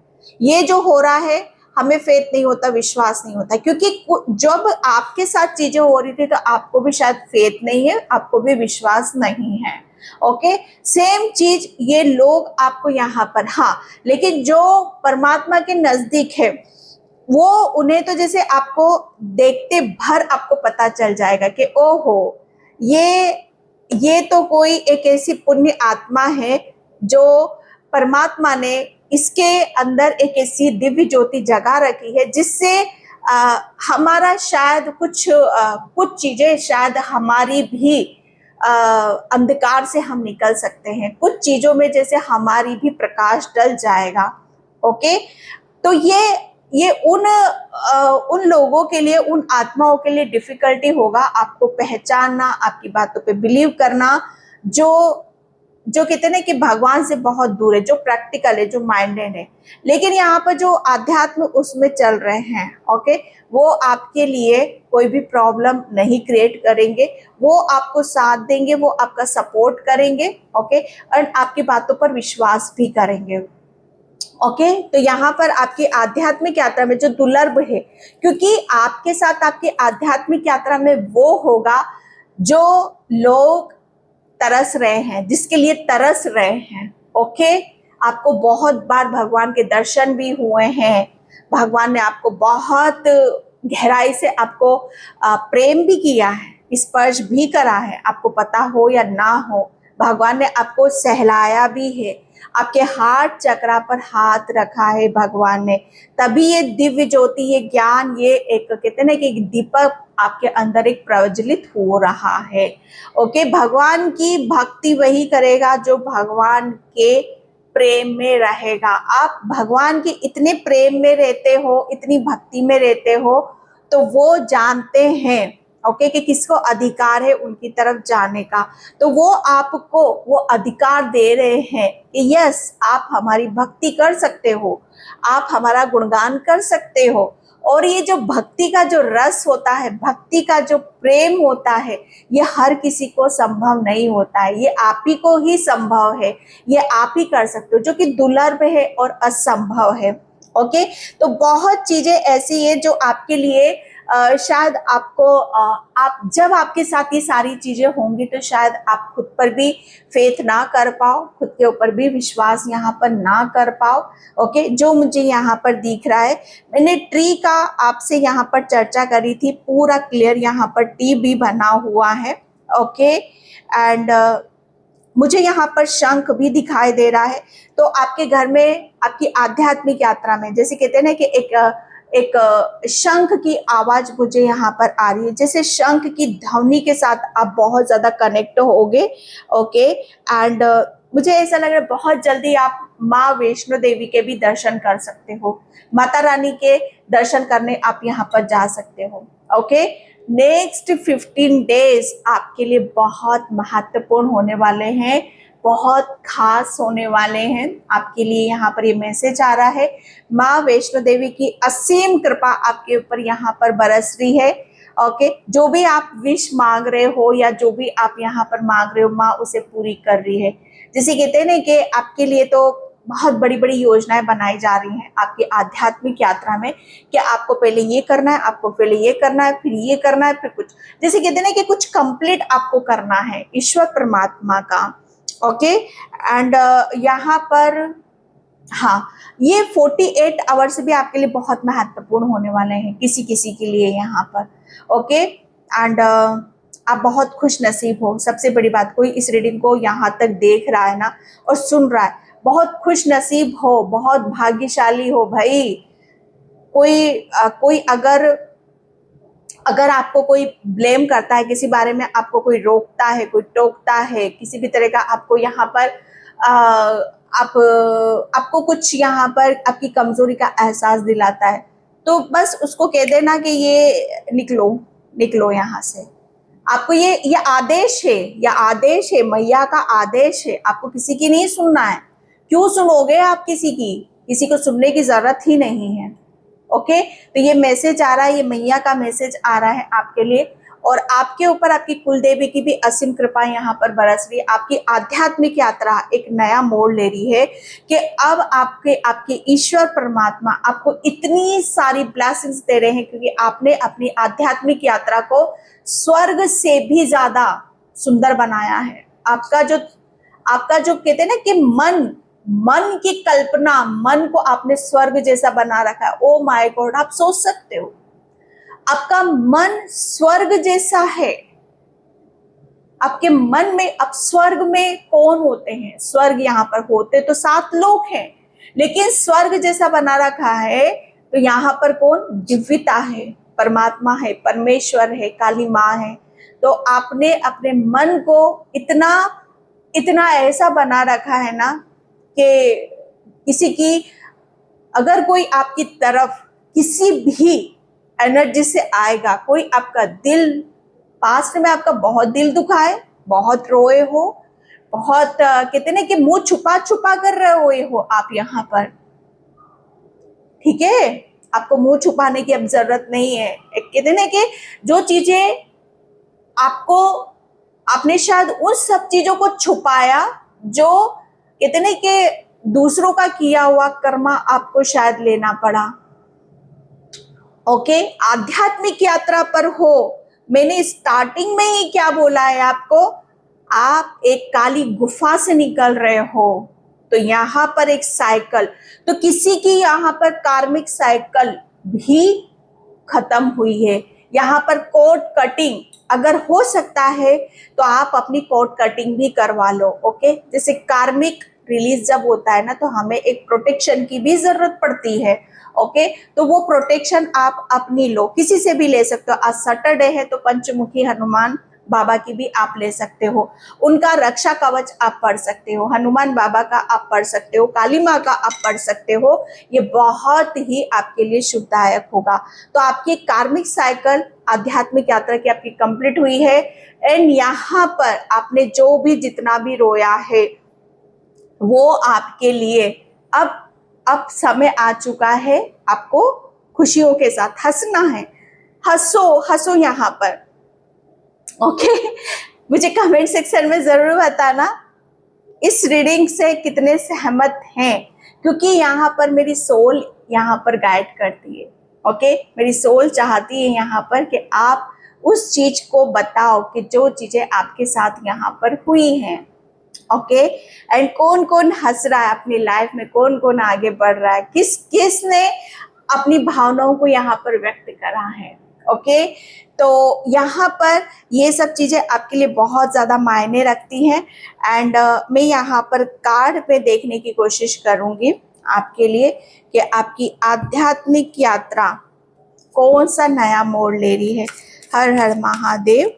Speaker 1: ये जो हो रहा है हमें फेथ नहीं होता, विश्वास नहीं होता, क्योंकि जब आपके साथ चीजें हो रही थी तो आपको भी शायद फेथ नहीं है, आपको भी विश्वास नहीं है। ओके, सेम चीज ये लोग आपको यहाँ पर, हाँ, लेकिन जो परमात्मा के नजदीक है वो, उन्हें तो जैसे आपको देखते भर आपको पता चल जाएगा कि ओहो, ये तो कोई एक ऐसी पुण्य आत्मा है जो परमात्मा ने इसके अंदर एक ऐसी दिव्य ज्योति जगा रखी है, जिससे हमारा शायद कुछ चीजें शायद हमारी भी अंधकार से हम निकल सकते हैं, कुछ चीजों में जैसे हमारी भी प्रकाश डल जाएगा। ओके, तो ये उन लोगों के लिए, उन आत्माओं के लिए डिफिकल्टी होगा आपको पहचानना, आपकी बातों पे बिलीव करना, जो कहते हैं ना कि भगवान से बहुत दूर है, जो प्रैक्टिकल है, जो माइंडेड है। लेकिन यहाँ पर जो आध्यात्म उसमें चल रहे हैं, ओके, वो आपके लिए कोई भी प्रॉब्लम नहीं क्रिएट करेंगे, वो आपको साथ देंगे, वो आपका सपोर्ट करेंगे। ओके, और आपकी बातों पर विश्वास भी करेंगे। ओके, तो यहाँ पर आपकी आध्यात्मिक यात्रा में जो दुर्लभ है, क्योंकि आपके साथ आपकी आध्यात्मिक यात्रा में वो होगा जो लोग तरस रहे हैं, जिसके लिए तरस रहे हैं। ओके, आपको बहुत बार भगवान के दर्शन भी हुए हैं, भगवान ने आपको बहुत गहराई से आपको प्रेम भी किया है, स्पर्श भी करा है, आपको पता हो या ना हो। भगवान ने आपको सहलाया भी है, आपके हार्ट चक्रा पर हाथ रखा है भगवान ने, तभी ये दिव्य ज्योति, ये ज्ञान, ये एक कहते ना कि एक दीपक आपके अंदर एक प्रज्वलित हो रहा है। ओके, भगवान की भक्ति वही करेगा जो भगवान के प्रेम में रहेगा। आप भगवान के इतने प्रेम में रहते हो, इतनी भक्ति में रहते हो, तो वो जानते हैं ओके कि किसको अधिकार है उनकी तरफ जाने का, तो वो आपको वो अधिकार दे रहे हैं कि यस, आप हमारी भक्ति कर सकते हो, आप हमारा गुणगान कर सकते हो। और ये जो भक्ति का जो रस होता है, भक्ति का जो प्रेम होता है, ये हर किसी को संभव नहीं होता है, ये आप ही को ही संभव है, ये आप ही कर सकते हो, जो कि दुर्लभ है और असंभव है। ओके, तो बहुत चीजें ऐसी है जो आपके लिए शायद आपको आप जब आपके साथ ये सारी चीजें होंगी तो शायद आप खुद पर भी फेथ ना कर पाओ, खुद के ऊपर भी विश्वास यहाँ पर ना कर पाओ। ओके, जो मुझे यहाँ पर दिख रहा है, मैंने ट्री का आपसे यहाँ पर चर्चा करी थी, पूरा क्लियर यहाँ पर टी भी बना हुआ है। ओके, एंड मुझे यहाँ पर शंख भी दिखाई दे रहा है। तो आपके घर में आपकी आध्यात्मिक यात्रा में जैसे कहते हैं ना कि एक शंख की आवाज मुझे यहाँ पर आ रही है, जैसे शंख की ध्वनि के साथ आप बहुत ज्यादा कनेक्ट होगे। ओके, एंड मुझे ऐसा लग रहा है बहुत जल्दी आप माँ वैष्णो देवी के भी दर्शन कर सकते हो, माता रानी के दर्शन करने आप यहाँ पर जा सकते हो। ओके, नेक्स्ट 15 डेज आपके लिए बहुत महत्वपूर्ण होने वाले हैं, बहुत खास होने वाले हैं आपके लिए। यहाँ पर ये मैसेज आ रहा है, माँ वैष्णो देवी की असीम कृपा आपके ऊपर यहाँ पर बरस रही है। ओके, जो भी आप विश मांग रहे हो या जो भी आप यहाँ पर मांग रहे हो, माँ उसे पूरी कर रही है। जैसे कहते हैं ना कि आपके लिए तो बहुत बड़ी बड़ी योजनाएं बनाई जा रही हैं आपकी आध्यात्मिक यात्रा में, कि आपको पहले ये करना है, आपको पहले ये करना है, फिर ये करना है, फिर कुछ, जैसे कहते हैं ना कि कुछ कंप्लीट आपको करना है ईश्वर परमात्मा का। ओके, एंड यहाँ पर हाँ, ये 48 आवर्स भी आपके लिए बहुत महत्वपूर्ण होने वाले हैं किसी किसी के लिए यहाँ पर। ओके, एंड आप बहुत खुश नसीब हो। सबसे बड़ी बात, कोई इस रीडिंग को यहाँ तक देख रहा है ना और सुन रहा है, बहुत खुश नसीब हो, बहुत भाग्यशाली हो भाई। कोई अगर आपको कोई ब्लेम करता है किसी बारे में, आपको कोई रोकता है, कोई टोकता है, किसी भी तरह का आपको यहाँ पर आपको कुछ यहाँ पर आपकी कमजोरी का एहसास दिलाता है, तो बस उसको कह देना कि ये निकलो निकलो यहाँ से। आपको ये आदेश है, यह आदेश है, मैया का आदेश है, आपको किसी की नहीं सुनना है। क्यों सुनोगे आप किसी की? किसी को सुनने की जरूरत ही नहीं है। ओके, तो ये मैसेज आ रहा है, ये मैया का मैसेज आ रहा है आपके लिए, और आपके ऊपर आपकी कुल देवी की भी असीम कृपा यहाँ पर बरस रही है। आपकी आध्यात्मिक यात्रा एक नया मोड़ ले रही है कि अब आपके ईश्वर परमात्मा आपको इतनी सारी ब्लेसिंग्स दे रहे हैं, क्योंकि आपने अपनी आध्यात्मिक यात्रा को स्वर्ग से भी ज्यादा सुंदर बनाया है। आपका जो कहते हैं ना कि मन की कल्पना, मन को आपने स्वर्ग जैसा बना रखा है। ओ माय गॉड, आप सोच सकते हो आपका मन स्वर्ग जैसा है। आपके मन में, अब स्वर्ग में कौन होते हैं? स्वर्ग यहाँ पर होते तो 7 लोग हैं, लेकिन स्वर्ग जैसा बना रखा है तो यहाँ पर कौन? दिव्यता है, परमात्मा है, परमेश्वर है, काली माँ है। तो आपने अपने मन को इतना ऐसा बना रखा है ना कि किसी की, अगर कोई आपकी तरफ किसी भी एनर्जी से आएगा, कोई आपका दिल, पास्ट में आपका बहुत दिल दुखा है, बहुत रोए हो, बहुत कहते ना कि मुंह छुपा छुपा कर रोए हो आप यहाँ पर, ठीक है? आपको मुंह छुपाने की अब जरूरत नहीं है। कहते ना कि जो चीजें आपने शायद उन सब चीजों को छुपाया, जो कहते ना कि दूसरों का किया हुआ कर्मा आपको शायद लेना पड़ा। ओके, आध्यात्मिक यात्रा पर हो। मैंने स्टार्टिंग में ही क्या बोला है आपको, आप एक काली गुफा से निकल रहे हो, तो यहाँ पर एक साइकिल, तो किसी की यहाँ पर कार्मिक साइकिल भी खत्म हुई है। यहाँ पर कोर्ट कटिंग अगर हो सकता है तो आप अपनी कोर्ट कटिंग भी करवा लो। ओके, जैसे कार्मिक रिलीज जब होता है ना, तो हमें एक प्रोटेक्शन की भी जरूरत पड़ती है। ओके, तो वो प्रोटेक्शन आप अपनी लो, किसी से भी ले सकते हो। आज सैटरडे है तो पंचमुखी हनुमान बाबा की भी आप ले सकते हो, उनका रक्षा कवच आप पढ़ सकते हो, हनुमान बाबा का आप पढ़ सकते हो, काली माँ का आप पढ़ सकते हो। ये बहुत ही आपके लिए शुभदायक होगा। तो आपकी कार्मिक साइकिल आध्यात्मिक यात्रा की आपकी कंप्लीट हुई है। एंड यहाँ पर आपने जो भी जितना भी रोया है वो आपके लिए अब समय आ चुका है, आपको खुशियों के साथ हंसना है। हंसो हंसो यहाँ पर। ओके, मुझे कमेंट सेक्शन में जरूर बताना इस रीडिंग से कितने सहमत हैं, क्योंकि यहाँ पर मेरी सोल यहाँ पर गाइड करती है। ओके, मेरी सोल चाहती है यहाँ पर कि आप उस चीज को बताओ कि जो चीजें आपके साथ यहाँ पर हुई हैं। ओके, एंड कौन कौन हंस रहा है अपनी लाइफ में, कौन कौन आगे बढ़ रहा है, किस किस ने अपनी भावनाओं को यहाँ पर व्यक्त करा है। ओके, तो यहाँ पर ये सब चीजें आपके लिए बहुत ज्यादा मायने रखती हैं। एंड मैं यहाँ पर कार्ड पे देखने की कोशिश करूंगी आपके लिए कि आपकी आध्यात्मिक यात्रा कौन सा नया मोड़ ले रही है। हर हर महादेव,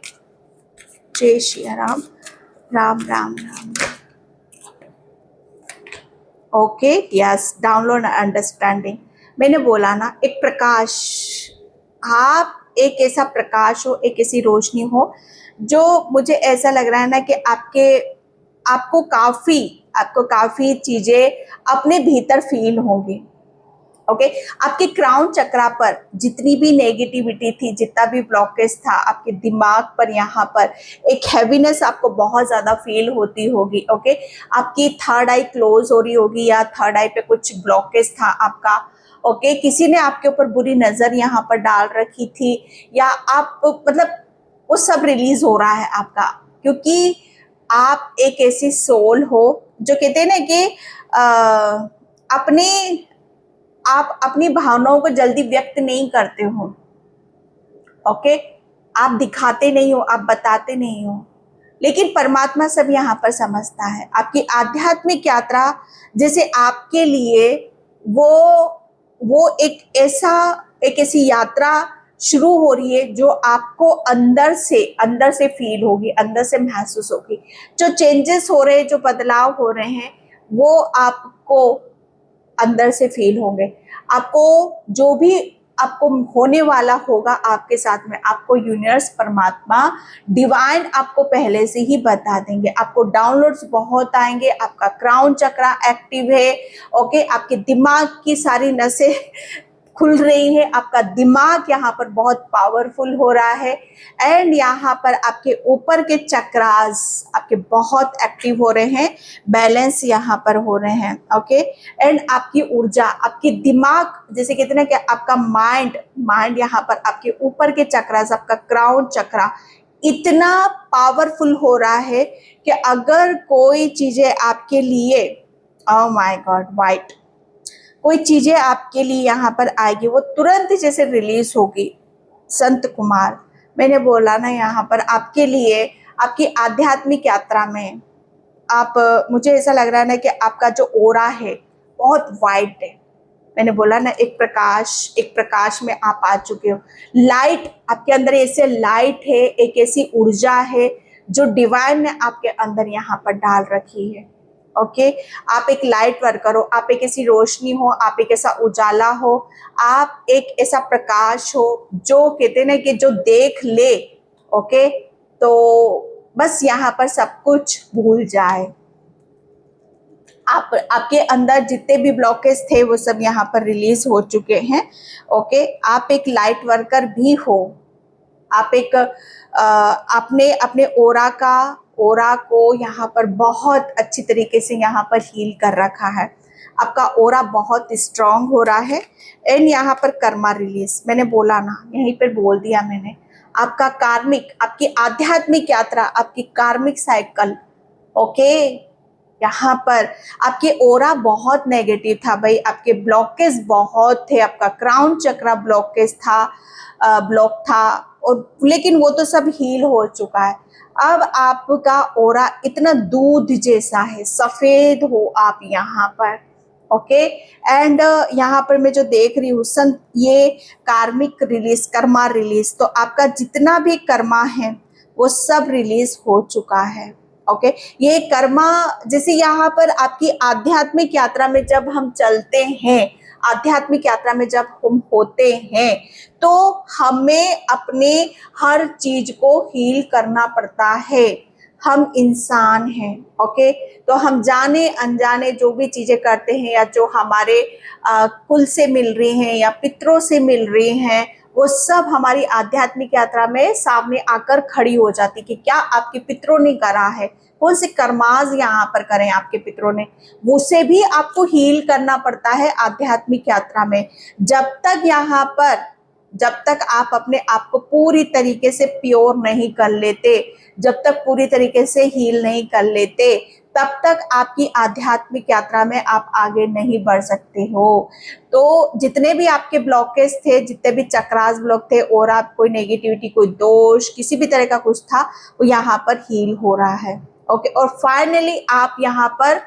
Speaker 1: जय Shri Ram, Ram Ram Ram. Okay, yes, download understanding. मैंने बोला ना, एक प्रकाश, आप एक ऐसा प्रकाश हो, एक ऐसी रोशनी हो, जो मुझे ऐसा लग रहा है ना कि आपको काफी चीजें अपने भीतर फील होंगी। ओके, आपके क्राउन चक्रा पर जितनी भी नेगेटिविटी थी, जितना भी ब्लॉकेज था आपके दिमाग पर, यहाँ पर एक हैवीनेस आपको बहुत ज्यादा फील होती होगी। ओके, आपकी थर्ड आई क्लोज हो रही होगी या थर्ड आई पे कुछ ब्लॉकेज था आपका। ओके, किसी ने आपके ऊपर बुरी नजर यहाँ पर डाल रखी थी, या आप मतलब वो सब रिलीज हो रहा है आपका, क्योंकि आप एक ऐसी सोल हो जो कहते हैं ना कि आप अपनी भावनाओं को जल्दी व्यक्त नहीं करते हो। ओके, आप दिखाते नहीं हो, आप बताते नहीं हो, लेकिन परमात्मा सब यहाँ पर समझता है। आपकी आध्यात्मिक यात्रा जैसे आपके लिए वो एक ऐसी यात्रा शुरू हो रही है जो आपको अंदर से फील होगी, अंदर से महसूस होगी। जो चेंजेस हो रहे हैं, जो बदलाव हो रहे हैं, वो आपको अंदर से फील होंगे। आपको जो भी आपको होने वाला होगा आपके साथ में, आपको यूनिवर्स, परमात्मा, डिवाइन आपको पहले से ही बता देंगे। आपको डाउनलोड्स बहुत आएंगे, आपका क्राउन चक्रा एक्टिव है। ओके, आपके दिमाग की सारी नसें खुल रही है, आपका दिमाग यहाँ पर बहुत पावरफुल हो रहा है। एंड यहाँ पर आपके ऊपर के चक्रास आपके बहुत एक्टिव हो रहे हैं, बैलेंस यहाँ पर हो रहे हैं। ओके, एंड आपकी ऊर्जा, आपकी दिमाग, जैसे कहते हैं ना कि आपका माइंड यहाँ पर आपके ऊपर के चक्रास, आपका क्राउन चक्रा इतना पावरफुल हो रहा है कि अगर कोई चीजें आपके लिए, ओह माय गॉड, वाइट, कोई चीजें आपके लिए यहाँ पर आएगी, वो तुरंत जैसे रिलीज होगी। संत कुमार, मैंने बोला ना, यहाँ पर आपके लिए आपकी आध्यात्मिक यात्रा में मुझे ऐसा लग रहा है ना कि आपका जो ओरा है बहुत वाइट है। मैंने बोला ना, एक प्रकाश में आप आ चुके हो। लाइट आपके अंदर ऐसे लाइट है, एक ऐसी ऊर्जा है जो डिवाइन ने आपके अंदर यहाँ पर डाल रखी है। ओके, आप एक लाइट वर्कर हो, आप एक ऐसी रोशनी हो, आप एक ऐसा उजाला हो, आप एक ऐसा प्रकाश हो जो कहते ना कि जो देख ले, ओके, तो बस यहाँ पर सब कुछ भूल जाए। आपके अंदर जितने भी ब्लॉकेज थे वो सब यहाँ पर रिलीज हो चुके हैं। ओके, आप एक लाइट वर्कर भी हो, आप एक आपने अपने ओरा को यहाँ पर बहुत अच्छी तरीके से यहाँ पर हील कर रखा है। आपका ओरा बहुत स्ट्रांग हो रहा है। एंड यहाँ पर कर्मा रिलीज, मैंने बोला ना, यहीं पर बोल दिया मैंने, आपका कार्मिक, आपकी आध्यात्मिक यात्रा, आपकी कार्मिक साइकिल, ओके, यहाँ पर आपके ओरा बहुत नेगेटिव था भाई, आपके ब्लॉकेज बहुत थे, आपका क्राउन चक्रा ब्लॉकेज था, ब्लॉक था, और लेकिन वो तो सब हील हो चुका है। अब आपका ओरा इतना दूध जैसा है, सफेद हो आप यहाँ पर, ओके। एंड यहाँ पर मैं जो देख रही हूँ संत, ये कार्मिक रिलीज, कर्मा रिलीज, तो आपका जितना भी कर्मा है वो सब रिलीज हो चुका है, ओके। ये कर्मा, जैसे यहाँ पर आपकी आध्यात्मिक यात्रा में जब हम चलते हैं, आध्यात्मिक यात्रा में जब हम होते हैं, तो हमें अपने हर चीज को हील करना पड़ता है। हम इंसान हैं, ओके। तो हम जाने अनजाने जो भी चीजें करते हैं, या जो हमारे कुल से मिल रही हैं या पितरों से मिल रही हैं, वो सब हमारी आध्यात्मिक यात्रा में सामने आकर खड़ी हो जाती कि क्या आपके पितरों ने करा है, कौन से कर्माज यहाँ पर करें आपके पितरों ने, उसे भी आपको हील करना पड़ता है आध्यात्मिक यात्रा में। जब तक आप अपने आप को पूरी तरीके से प्योर नहीं कर लेते, जब तक पूरी तरीके से हील नहीं कर लेते, तब तक आपकी आध्यात्मिक यात्रा में आप आगे नहीं बढ़ सकते हो। तो जितने भी आपके ब्लॉकेज थे, जितने भी चक्रास ब्लॉक थे, और आप कोई नेगेटिविटी, कोई दोष, किसी भी तरह का कुछ था, वो यहाँ पर हील हो रहा है, ओके। और फाइनली आप यहाँ पर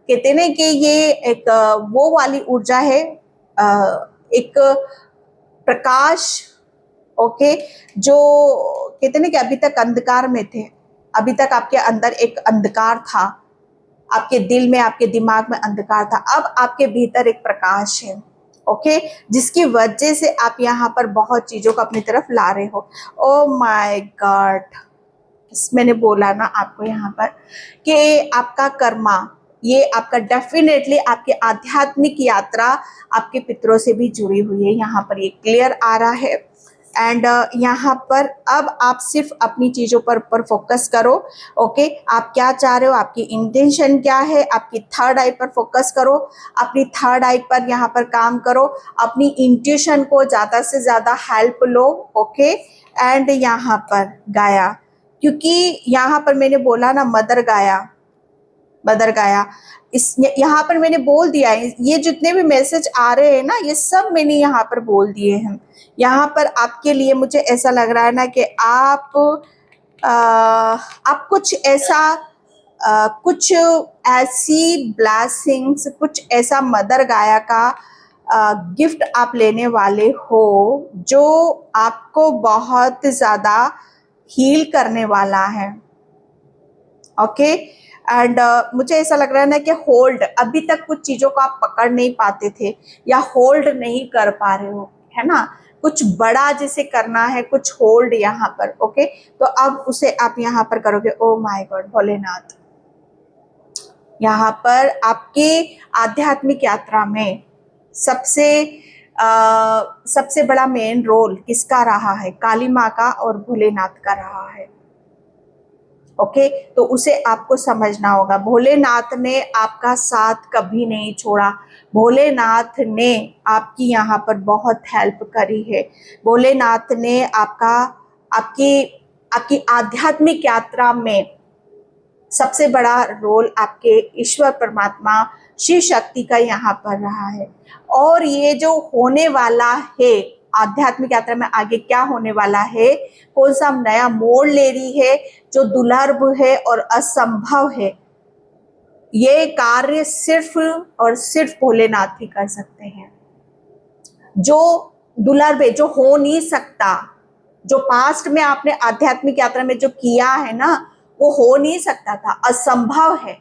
Speaker 1: कहते हैं कि ये एक वो वाली ऊर्जा है, एक प्रकाश, ओके, जो कहते हैं कि अभी तक अंधकार में थे, अभी तक आपके अंदर एक अंधकार था, आपके दिल में, आपके दिमाग में अंधकार था, अब आपके भीतर एक प्रकाश है, ओके, जिसकी वजह से आप यहाँ पर बहुत चीजों को अपनी तरफ ला रहे हो। ओ माय गॉड, मैंने बोला ना आपको यहाँ पर कि आपका कर्मा, ये आपका डेफिनेटली आपकी आध्यात्मिक यात्रा आपके पितरों से भी जुड़ी हुई है, यहाँ पर ये क्लियर आ रहा है। एंड यहाँ पर अब आप सिर्फ अपनी चीज़ों पर फोकस करो, ओके। आप क्या चाह रहे हो, आपकी इंटेंशन क्या है, आपकी थर्ड आई पर फोकस करो, अपनी थर्ड आई पर यहाँ पर काम करो, अपनी इंट्यूशन को ज़्यादा से ज़्यादा हेल्प लो, ओके। एंड यहाँ पर गाया, क्योंकि यहाँ पर मैंने बोला ना मदर गाया, मदर गाया, इस यहाँ पर मैंने बोल दिया है, ये जितने भी मैसेज आ रहे हैं ना, ये सब मैंने यहाँ पर बोल दिए हैं। यहाँ पर आपके लिए मुझे ऐसा लग रहा है ना कि आप कुछ ऐसा कुछ ऐसी ब्लेसिंग्स, कुछ ऐसा मदर गाया का गिफ्ट आप लेने वाले हो जो आपको बहुत ज़्यादा हील करने वाला है, ओके। एंड मुझे ऐसा लग रहा है ना कि होल्ड, अभी तक कुछ चीज़ों को आप पकड़ नहीं पाते थे या होल्ड नहीं कर पा रहे हो, है ना, कुछ बड़ा जिसे करना है, कुछ होल्ड यहाँ पर, ओके। तो अब उसे आप यहाँ पर करोगे। ओ माय गॉड भोलेनाथ, यहाँ पर आपके आध्यात्मिक यात्रा में सबसे बड़ा मेन रोल किसका रहा है, काली माँ का और भोलेनाथ का रहा है, ओके। तो उसे आपको समझना होगा। भोलेनाथ ने आपका साथ कभी नहीं छोड़ा, भोलेनाथ ने आपकी यहाँ पर बहुत हेल्प करी है, भोलेनाथ ने आपकी आध्यात्मिक यात्रा में सबसे बड़ा रोल आपके ईश्वर परमात्मा शिव शक्ति का यहाँ पर रहा है। और ये जो होने वाला है आध्यात्मिक यात्रा में, आगे क्या होने वाला है, कौन सा नया मोड़ ले रही है, जो दुर्लभ है और असंभव है, ये कार्य सिर्फ और सिर्फ भोलेनाथ ही कर सकते हैं। जो दुर्लभ है, जो हो नहीं सकता, जो पास्ट में आपने आध्यात्मिक यात्रा में जो किया है ना, वो हो नहीं सकता था, असंभव है,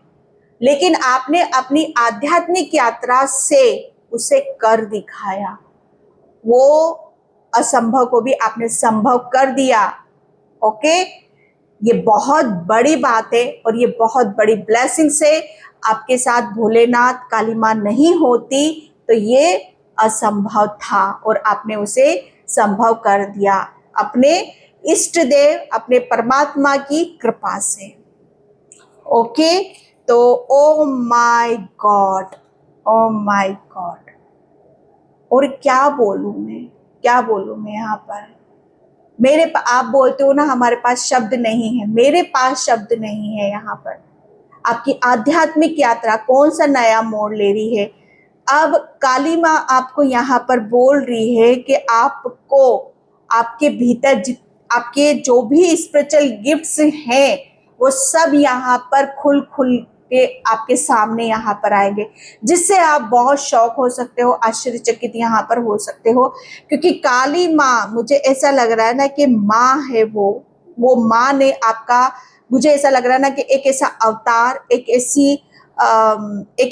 Speaker 1: लेकिन आपने अपनी आध्यात्मिक यात्रा से उसे कर दिखाया, वो असंभव को भी आपने संभव कर दिया, ओके। ये बहुत बड़ी बात है और ये बहुत बड़ी ब्लेसिंग से आपके साथ भोलेनाथ काली माँ नहीं होती तो ये असंभव था और आपने उसे संभव कर दिया अपने इष्ट देव, अपने परमात्मा की कृपा से, ओके। तो oh my God, oh my God, और क्या बोलूं मैं यहाँ पर। आप बोलते हो ना हमारे पास शब्द नहीं है, मेरे पास शब्द नहीं है यहाँ पर। आपकी आध्यात्मिक यात्रा कौन सा नया मोड़ ले रही है। अब काली माँ आपको यहाँ पर बोल रही है कि आपको आपके भीतर आपके जो भी स्पिरिचुअल गिफ्ट्स हैं वो सब यहाँ पर खुल खुल के आपके सामने यहाँ पर आएंगे, जिससे आप बहुत शौक हो सकते हो, आश्चर्यचकित यहाँ पर हो सकते हो। क्योंकि काली माँ, मुझे ऐसा लग रहा है ना कि माँ है वो माँ ने आपका, मुझे ऐसा लग रहा है ना कि एक ऐसा अवतार, एक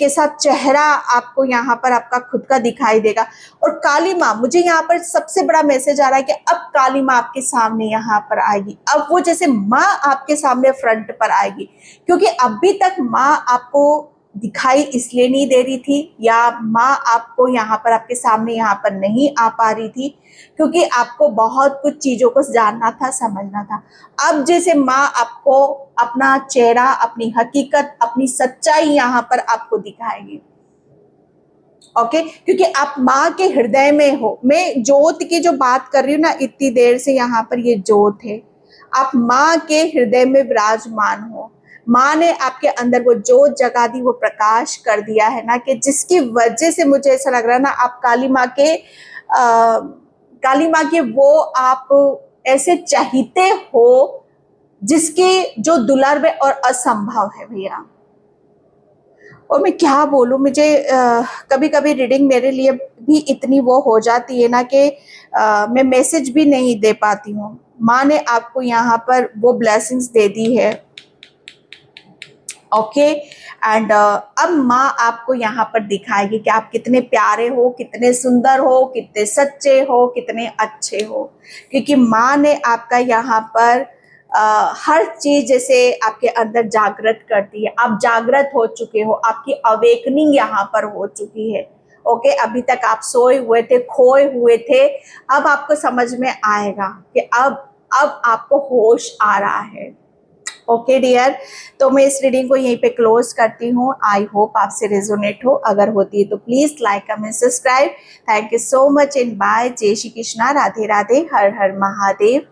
Speaker 1: ऐसा चेहरा आपको यहाँ पर आपका खुद का दिखाई देगा। और काली माँ, मुझे यहाँ पर सबसे बड़ा मैसेज आ रहा है कि अब काली माँ आपके सामने यहाँ पर आएगी। अब वो जैसे माँ आपके सामने फ्रंट पर आएगी, क्योंकि अभी तक माँ आपको दिखाई इसलिए नहीं दे रही थी, या माँ आपको यहाँ पर आपके सामने यहाँ पर नहीं आ पा रही थी क्योंकि आपको बहुत कुछ चीजों को जानना था, समझना था। अब जैसे माँ आपको अपना चेहरा, अपनी हकीकत, अपनी सच्चाई यहाँ पर आपको दिखाएगी। ओके, क्योंकि आप माँ के हृदय में हो। मैं जोत की जो बात कर रही हूँ ना इतनी देर से, यहाँ पर ये जोत है। आप माँ के हृदय में विराजमान हो। माँ ने आपके अंदर वो जोत जगा दी, वो प्रकाश कर दिया है ना, कि जिसकी वजह से मुझे ऐसा लग रहा है ना, आप काली माँ के वो आप ऐसे चाहते हो जिसकी जो दुर्लभ और असंभव है भैया। और मैं क्या बोलूं, मुझे कभी कभी रीडिंग मेरे लिए भी इतनी वो हो जाती है ना कि मैं मैसेज भी नहीं दे पाती हूँ। माँ ने आपको यहाँ पर वो ब्लेसिंग्स दे दी है। ओके, एंड अब माँ आपको यहाँ पर दिखाएगी कि आप कितने प्यारे हो, कितने सुंदर हो, कितने सच्चे हो, कितने अच्छे हो। क्योंकि माँ ने आपका यहाँ पर हर चीज जैसे आपके अंदर जागृत करती है। आप जागृत हो चुके हो, आपकी अवेकनिंग यहाँ पर हो चुकी है। ओके, अभी तक आप सोए हुए थे, खोए हुए थे, अब आपको समझ में आएगा कि अब आपको होश आ रहा है। ओके डियर, तो मैं इस रीडिंग को यहीं पे क्लोज करती हूँ। आई होप आपसे रेजोनेट हो, अगर होती है तो please like, comment, subscribe. Thank you so much and bye. जय श्री कृष्णा, राधे राधे, हर हर महादेव।